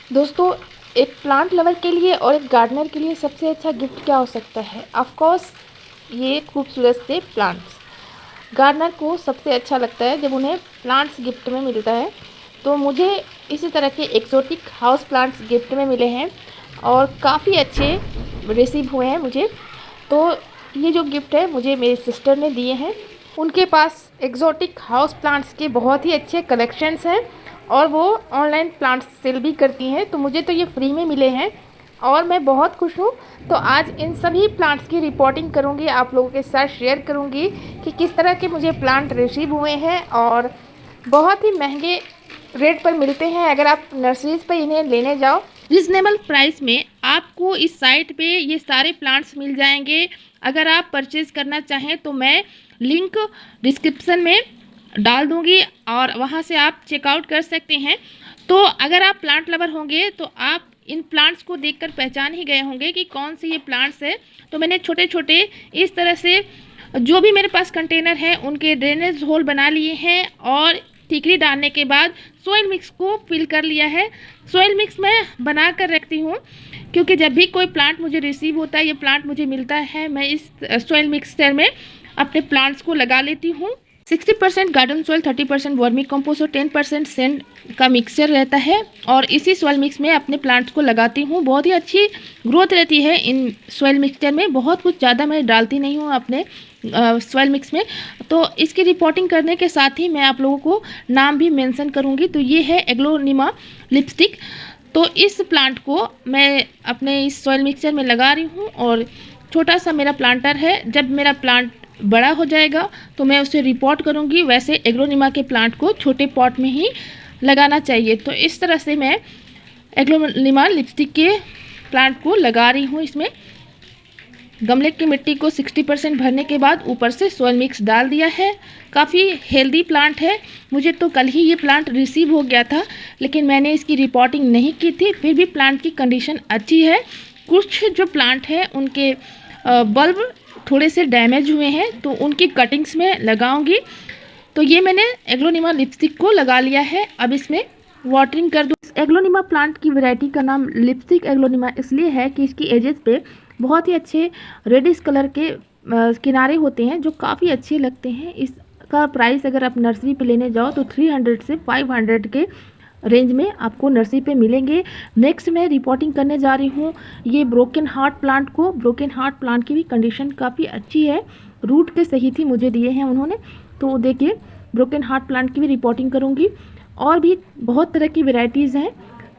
दोस्तों, एक plant lover के लिए और एक गार्डनर के लिए सबसे अच्छा गिफ्ट क्या हो सकता है? ऑफ कोर्स ये खूबसूरत से प्लांट्स। गार्डनर को सबसे अच्छा लगता है जब उन्हें प्लांट्स गिफ्ट में मिलता है। तो मुझे इसी तरह के एक्सोटिक हाउस प्लांट्स गिफ्ट में मिले हैं और काफ़ी अच्छे रिसीव हुए हैं मुझे। तो ये जो गिफ्ट है मुझे मेरी सिस्टर ने दिए हैं। उनके पास एक्सोटिक हाउस प्लांट्स के बहुत ही अच्छे कलेक्शंस हैं और वो ऑनलाइन प्लांट्स सेल भी करती हैं। तो मुझे तो ये फ्री में मिले हैं और मैं बहुत खुश हूँ। तो आज इन सभी प्लांट्स की रिपोर्टिंग करूँगी, आप लोगों के साथ शेयर करूँगी कि किस तरह के मुझे प्लांट रिसीव हुए हैं और बहुत ही महंगे रेट पर मिलते हैं। अगर आप नर्सरीज पर इन्हें लेने जाओ रीजनेबल प्राइस में आपको इस साइट पे ये सारे प्लांट्स मिल जाएंगे। अगर आप परचेज़ करना चाहें तो मैं लिंक डिस्क्रिप्शन में डाल दूंगी और वहां से आप चेकआउट कर सकते हैं। तो अगर आप प्लांट लवर होंगे तो आप इन प्लांट्स को देखकर पहचान ही गए होंगे कि कौन से ये प्लांट्स है। तो मैंने छोटे छोटे इस तरह से जो भी मेरे पास कंटेनर है उनके ड्रेनेज होल बना लिए हैं और ठीकरी डालने के बाद सोइल मिक्स को फिल कर लिया है। सोइल मिक्स मैं बना कर रखती हूँ क्योंकि जब भी कोई प्लांट मुझे रिसीव होता है, ये प्लांट मुझे मिलता है, मैं इस सोइल मिक्सचर में अपने प्लांट्स को लगा लेती हूँ। 60% गार्डन सॉइल, 30% वर्मी कंपोस्ट और 10% सैंड का मिक्सचर रहता है और इसी सॉइल मिक्स में अपने प्लांट्स को लगाती हूँ। बहुत ही अच्छी ग्रोथ रहती है इन सॉइल मिक्सचर में। बहुत कुछ ज़्यादा मैं डालती नहीं हूँ अपने सॉइल मिक्स में। तो इसकी रिपोर्टिंग करने के साथ ही मैं आप लोगों को नाम भी मेंशन करूँगी। तो ये है एग्लोनिमा लिपस्टिक। तो इस प्लांट को मैं अपने इस सॉइल मिक्सचर में लगा रही हूँ और छोटा सा मेरा प्लांटर है। जब मेरा प्लांट बड़ा हो जाएगा तो मैं उसे रिपोर्ट करूँगी। वैसे एग्लोनिमा के प्लांट को छोटे पॉट में ही लगाना चाहिए। तो इस तरह से मैं एग्लोनिमा लिपस्टिक के प्लांट को लगा रही हूँ। इसमें गमले की मिट्टी को 60% भरने के बाद ऊपर से सॉइल मिक्स डाल दिया है। काफ़ी हेल्दी प्लांट है। मुझे तो कल ही ये प्लांट रिसीव हो गया था लेकिन मैंने इसकी रिपोर्टिंग नहीं की थी, फिर भी प्लांट की कंडीशन अच्छी है। कुछ जो प्लांट है उनके बल्ब थोड़े से डैमेज हुए हैं तो उनकी कटिंग्स में लगाऊंगी। तो ये मैंने एग्लोनिमा लिपस्टिक को लगा लिया है। अब इसमें वाटरिंग कर दूँ। एग्लोनिमा प्लांट की वैरायटी का नाम लिपस्टिक एग्लोनिमा इसलिए है कि इसकी एजेस पे बहुत ही अच्छे रेडिश कलर के किनारे होते हैं जो काफ़ी अच्छे लगते हैं। इसका प्राइस अगर आप नर्सरी पे लेने जाओ तो 300 से 500 के रेंज में आपको नर्सरी पे मिलेंगे। नेक्स्ट मैं रिपोर्टिंग करने जा रही हूँ ये ब्रोकन हार्ट प्लांट को। ब्रोकन हार्ट प्लांट की भी कंडीशन काफ़ी अच्छी है। रूट के सहित ही मुझे दिए हैं उन्होंने। तो देखिए ब्रोकन हार्ट प्लांट की भी रिपोर्टिंग करूँगी और भी बहुत तरह की वेराइटीज़ हैं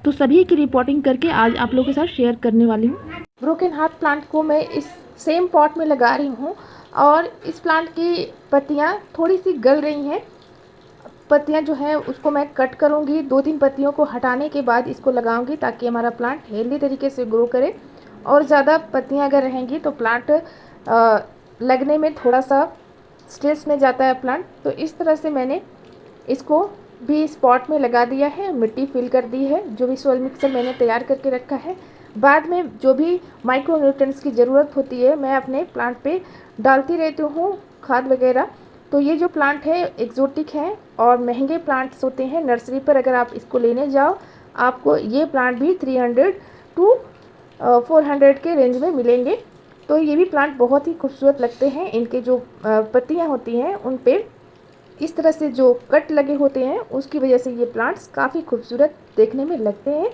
तो सभी की रिपोर्टिंग करके आज आप लोगों के साथ शेयर करने वाली हूँ। ब्रोकन हार्ट प्लांट को मैं इस सेम पॉट में लगा रही हूँ और इस प्लांट की पत्तियाँ थोड़ी सी गल रही हैं। पत्तियाँ जो है उसको मैं कट करूँगी। 2-3 पत्तियों को हटाने के बाद इसको लगाऊंगी ताकि हमारा प्लांट हेल्दी तरीके से ग्रो करे। और ज़्यादा पत्तियाँ अगर रहेंगी तो प्लांट लगने में थोड़ा सा स्ट्रेस में जाता है प्लांट। तो इस तरह से मैंने इसको भी इस पॉट में लगा दिया है, मिट्टी फिल कर दी है। जो भी सोइल मिक्सर मैंने तैयार करके रखा है, बाद में जो भी माइक्रो न्यूट्रिएंट्स की ज़रूरत होती है मैं अपने प्लांट पे डालती रहती हूँ, खाद वगैरह। तो ये जो प्लांट है एक्जोटिक है और महंगे प्लांट्स होते हैं। नर्सरी पर अगर आप इसको लेने जाओ आपको ये प्लांट भी 300 टू 400 के रेंज में मिलेंगे। तो ये भी प्लांट बहुत ही खूबसूरत लगते हैं। इनके जो पत्तियाँ होती हैं उन पे इस तरह से जो कट लगे होते हैं उसकी वजह से ये प्लांट्स काफ़ी खूबसूरत देखने में लगते हैं।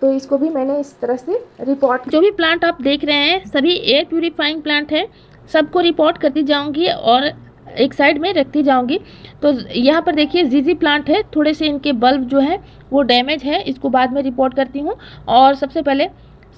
तो इसको भी मैंने इस तरह से रिपोर्ट। जो भी प्लांट आप देख रहे हैं सभी एयर प्यूरीफाइंग प्लांट है। सबको रिपोर्ट करती जाऊंगी और एक साइड में रखती जाऊंगी। तो यहाँ पर देखिए जीजी प्लांट है, थोड़े से इनके बल्ब जो है वो डैमेज है, इसको बाद में रिपोर्ट करती हूँ। और सबसे पहले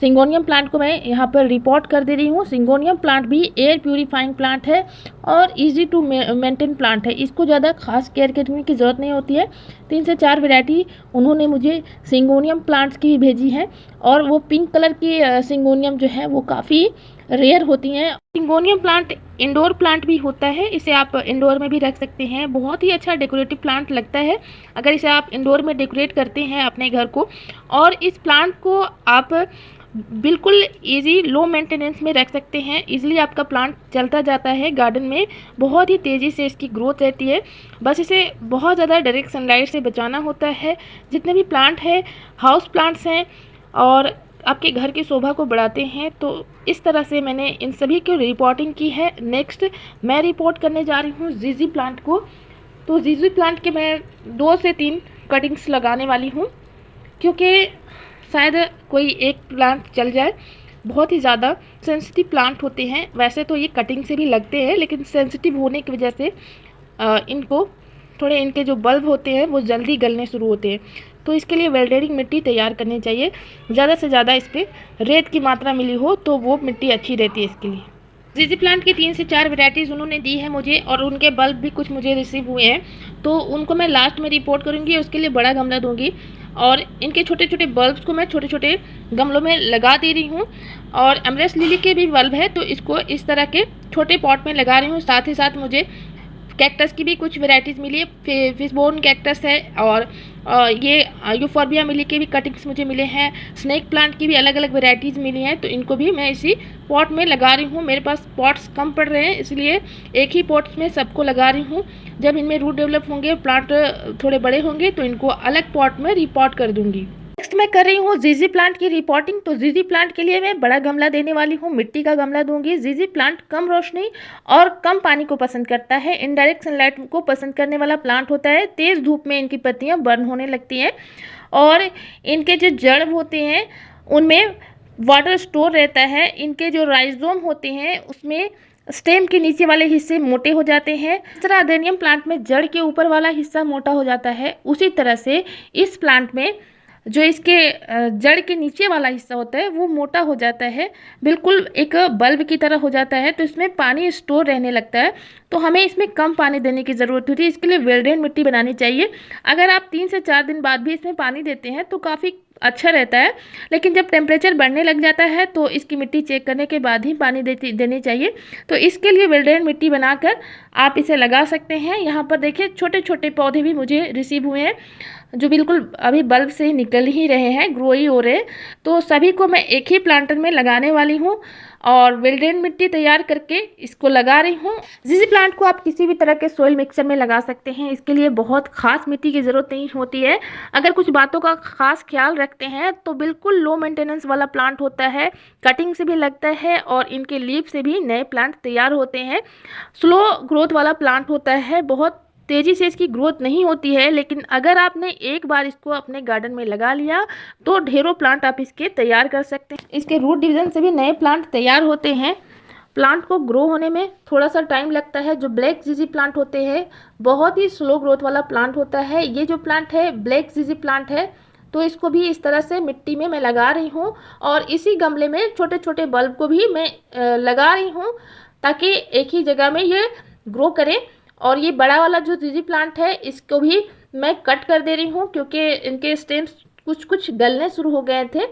सिंगोनियम प्लांट को मैं यहाँ पर रिपोर्ट कर दे रही हूँ। सिंगोनियम प्लांट भी एयर प्यूरीफाइंग प्लांट है और इजी टू मेंटेन प्लांट है। इसको ज़्यादा खास केयर करने की ज़रूरत नहीं होती है। 3 से 4 वैरायटी उन्होंने मुझे सिंगोनियम प्लांट्स की भी भेजी है और वो पिंक कलर की सिंगोनियम जो है वो काफ़ी रेयर होती हैं। सिंगोनियम प्लांट इंडोर प्लांट भी होता है, इसे आप इंडोर में भी रख सकते हैं। बहुत ही अच्छा डेकोरेटिव प्लांट लगता है अगर इसे आप इंडोर में डेकोरेट करते हैं अपने घर को। और इस प्लांट को आप बिल्कुल इजी लो मेंटेनेंस में रख सकते हैं। इजीली आपका प्लांट चलता जाता है गार्डन में, बहुत ही तेज़ी से इसकी ग्रोथ रहती है। बस इसे बहुत ज़्यादा डायरेक्ट सनलाइट से बचाना होता है। जितने भी प्लांट हैं, हाउस प्लांट्स हैं और आपके घर की शोभा को बढ़ाते हैं, तो इस तरह से मैंने इन सभी की रिपोर्टिंग की है। नेक्स्ट मैं रिपोर्ट करने जा रही हूँ जीजी प्लांट को। तो जीजी प्लांट के मैं 2 से 3 कटिंग्स लगाने वाली हूँ, क्योंकि शायद कोई एक प्लांट चल जाए। बहुत ही ज़्यादा सेंसिटिव प्लांट होते हैं। वैसे तो ये कटिंग से भी लगते हैं, लेकिन सेंसिटिव होने की वजह से इनको थोड़े इनके जो बल्ब होते हैं वो जल्दी गलने शुरू होते हैं। तो इसके लिए वेल्डेनिंग मिट्टी तैयार करनी चाहिए। ज़्यादा से ज़्यादा इस पर रेत की मात्रा मिली हो तो वो मिट्टी अच्छी रहती है इसके लिए। जीजी प्लांट की 3 से 4 वैरायटीज़ उन्होंने दी है मुझे, और उनके बल्ब भी कुछ मुझे रिसीव हुए हैं, तो उनको मैं लास्ट में रिपोर्ट करूँगी। उसके लिए बड़ा गमला दूँगी और इनके छोटे छोटे बल्ब्स को मैं छोटे छोटे गमलों में लगा दे रही हूँ। और एमरेस लिली के भी बल्ब है, तो इसको इस तरह के छोटे पॉट में लगा रही हूँ। साथ ही साथ मुझे कैक्टस की भी कुछ वैरायटीज़ मिली है। फिशबोन कैक्टस है, और ये यूफोर्बिया मिली के भी कटिंग्स मुझे मिले हैं। स्नेक प्लांट की भी अलग अलग वैरायटीज़ मिली हैं, तो इनको भी मैं इसी पॉट में लगा रही हूँ। मेरे पास पॉट्स कम पड़ रहे हैं, इसलिए एक ही पॉट्स में सबको लगा रही हूँ। जब इनमें रूट डेवलप होंगे, प्लांट थोड़े बड़े होंगे, तो इनको अलग पॉट में रिपोर्ट कर दूँगी। नेक्स्ट मैं कर रही हूँ जीजी प्लांट की रिपोर्टिंग। तो जीजी प्लांट के लिए मैं बड़ा गमला देने वाली हूँ, मिट्टी का गमला दूंगी। जीजी प्लांट कम रोशनी और कम पानी को पसंद करता है। इनडायरेक्ट सनलाइट को पसंद करने वाला प्लांट होता है। तेज़ धूप में इनकी पत्तियाँ बर्न होने लगती हैं, और इनके जो जड़ होते हैं उनमें वाटर स्टोर रहता है। इनके जो राइजोम होते हैं उसमें स्टेम के नीचे वाले हिस्से मोटे हो जाते हैं। इस तरह अडेनियम प्लांट में जड़ के ऊपर वाला हिस्सा मोटा हो जाता है, उसी तरह से इस प्लांट में जो इसके जड़ के नीचे वाला हिस्सा होता है वो मोटा हो जाता है, बिल्कुल एक बल्ब की तरह हो जाता है। तो इसमें पानी स्टोर रहने लगता है, तो हमें इसमें कम पानी देने की ज़रूरत होती है। इसके लिए वेल्डेन मिट्टी बनानी चाहिए। अगर आप 3 से 4 दिन बाद भी इसमें पानी देते हैं तो काफ़ी अच्छा रहता है, लेकिन जब टेम्परेचर बढ़ने लग जाता है तो इसकी मिट्टी चेक करने के बाद ही पानी देनी चाहिए। तो इसके लिए वेल्डेन मिट्टी बनाकर आप इसे लगा सकते हैं। यहाँ पर देखिए छोटे छोटे पौधे भी मुझे रिसीव हुए हैं, जो बिल्कुल अभी बल्ब से निकल ही रहे हैं, ग्रो ही हो रहे। तो सभी को मैं एक ही प्लांटर में लगाने वाली हूँ और वेल्डेन मिट्टी तैयार करके इसको लगा रही हूँ। जीजी प्लांट को आप किसी भी तरह के सोइल मिक्सचर में लगा सकते हैं। इसके लिए बहुत खास मिट्टी की ज़रूरत नहीं होती है। अगर कुछ बातों का खास ख्याल रखते हैं तो बिल्कुल लो मेंटेनेंस वाला प्लांट होता है। कटिंग से भी लगता है और इनके लीफ से भी नए प्लांट तैयार होते हैं। स्लो ग्रोथ वाला प्लांट होता है, बहुत तेज़ी से इसकी ग्रोथ नहीं होती है, लेकिन अगर आपने एक बार इसको अपने गार्डन में लगा लिया तो ढेरों प्लांट आप इसके तैयार कर सकते हैं। इसके रूट डिवीज़न से भी नए प्लांट तैयार होते हैं। प्लांट को ग्रो होने में थोड़ा सा टाइम लगता है। जो ब्लैक जीजी प्लांट होते हैं बहुत ही स्लो ग्रोथ वाला प्लांट होता है। ये जो प्लांट है ब्लैक जीजी प्लांट है, तो इसको भी इस तरह से मिट्टी में मैं लगा रही हूँ और इसी गमले में छोटे छोटे बल्ब को भी मैं लगा रही हूँ, ताकि एक ही जगह में ये ग्रो करे। और ये बड़ा वाला जो जीजी प्लांट है इसको भी मैं कट कर दे रही हूँ, क्योंकि इनके स्टेम्स कुछ कुछ गलने शुरू हो गए थे।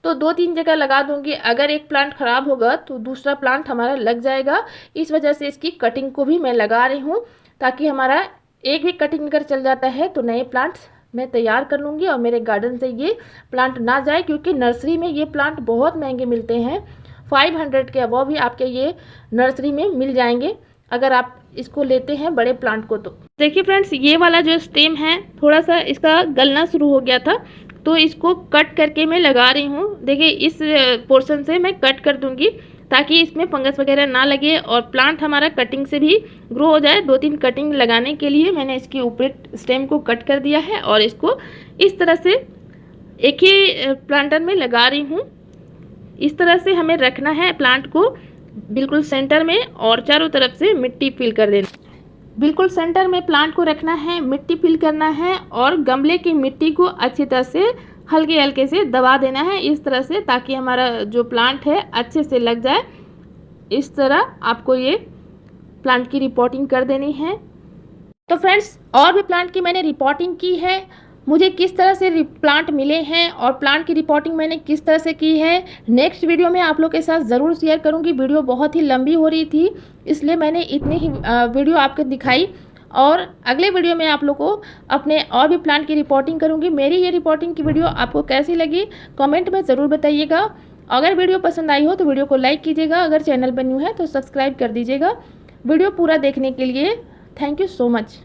तो 2-3 जगह लगा दूंगी। अगर एक प्लांट ख़राब होगा तो दूसरा प्लांट हमारा लग जाएगा। इस वजह से इसकी कटिंग को भी मैं लगा रही हूँ, ताकि हमारा एक भी कटिंग अगर चल जाता है तो नए प्लांट्स मैं तैयार कर लूँगी और मेरे गार्डन से ये प्लांट ना जाए, क्योंकि नर्सरी में ये प्लांट बहुत महंगे मिलते हैं। 500 के अबव भी आपके ये नर्सरी में मिल जाएंगे अगर आप इसको लेते हैं बड़े प्लांट को। तो देखिए फ्रेंड्स, ये वाला जो स्टेम है थोड़ा सा इसका गलना शुरू हो गया था, तो इसको कट करके मैं लगा रही हूँ। देखिए इस पोर्शन से मैं कट कर दूंगी ताकि इसमें फंगस वगैरह ना लगे और प्लांट हमारा कटिंग से भी ग्रो हो जाए। 2-3 कटिंग लगाने के लिए मैंने इसके ऊपर स्टेम को कट कर दिया है और इसको इस तरह से एक ही प्लांटर में लगा रही हूँ। इस तरह से हमें रखना है प्लांट को बिल्कुल सेंटर में, और चारों तरफ से मिट्टी फिल कर देना। बिल्कुल सेंटर में प्लांट को रखना है, मिट्टी फिल करना है और गमले की मिट्टी को अच्छी तरह से हल्के हल्के से दबा देना है इस तरह से, ताकि हमारा जो प्लांट है अच्छे से लग जाए। इस तरह आपको ये प्लांट की रिपोर्टिंग कर देनी है। तो फ्रेंड्स, और भी प्लांट की मैंने रिपोर्टिंग की है, मुझे किस तरह से प्लांट मिले हैं और प्लांट की रिपोर्टिंग मैंने किस तरह से की है, नेक्स्ट वीडियो में आप लोग के साथ ज़रूर शेयर करूंगी। वीडियो बहुत ही लंबी हो रही थी, इसलिए मैंने इतनी ही वीडियो आपको दिखाई, और अगले वीडियो में आप लोग को अपने और भी प्लांट की रिपोर्टिंग करूंगी। मेरी ये रिपोर्टिंग की वीडियो आपको कैसी लगी कमेंट में ज़रूर बताइएगा। अगर वीडियो पसंद आई हो तो वीडियो को लाइक कीजिएगा, अगर चैनल पर न्यू है तो सब्सक्राइब कर दीजिएगा। वीडियो पूरा देखने के लिए थैंक यू सो मच।